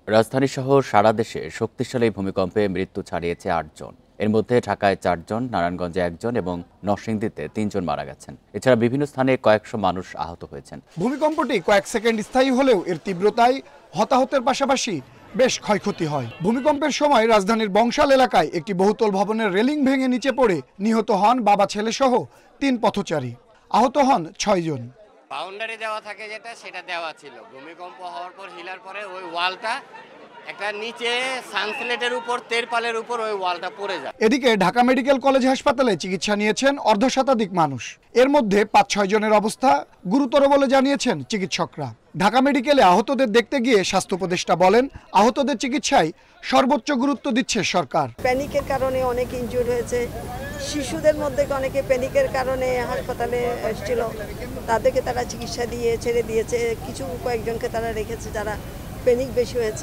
রাজধানীসহ সারা দেশে শক্তিশালী ভূমিকম্পে মৃত্যু ছাড়িয়েছে ৮ জন। এর মধ্যে ঢাকায় ৪ জন, নারায়ণগঞ্জে ১ জন এবং নরসিংদীতে ৩ জন মারা গেছেন। এছাড়া বিভিন্ন স্থানে কয়েকশো মানুষ আহত হয়েছেন। ভূমিকম্পটি কয়েক সেকেন্ড স্থায়ী হলেও এর তীব্রতায় হতাহতের পাশাপাশি বেশ ক্ষয়ক্ষতি হয়। ভূমিকম্পের সময় রাজধানীর বংশাল এলাকায় একটি বহুতল ভবনের রেলিং ভেঙে নিচে পড়ে নিহত হন বাবা ছেলে সহ ৩ পথচারী। আহত হন ৬ জন। বাউন্ডারি দেওয়া থাকে যেটা সেটা দেওয়া ছিল। ভূমিকম্প হওয়ার পর হিলার পরে ওই ওয়ালটা একটা নিচে সানসিলেটের উপর তেরপালের উপর ওই ওয়ালটা পড়ে যায়। এদিকে ঢাকা মেডিকেল কলেজ হাসপাতালে চিকিৎসা নিয়েছেন অর্ধশতাধিক মানুষ। এর মধ্যে ৫-৬ জনের অবস্থা গুরুতর বলে জানিয়েছেন চিকিৎসকরা। ঢাকা মেডিকেলে আহতদের দেখতে গিয়ে স্বাস্থ্য উপদেষ্টা বলেন, আহতদের চিকিৎসায় সর্বোচ্চ গুরুত্ব দিচ্ছে সরকার। প্যানিকের কারণে অনেক ইনজুর হয়েছে। শিশুদের মধ্যে অনেকে প্যানিকের কারণে হাসপাতালে এসেছিল, তাদেরকে তারা চিকিৎসা দিয়ে ছেড়ে দিয়েছে। কয়েকজনকে তারা রেখেছে যারা প্যানিক বেশি হয়েছে।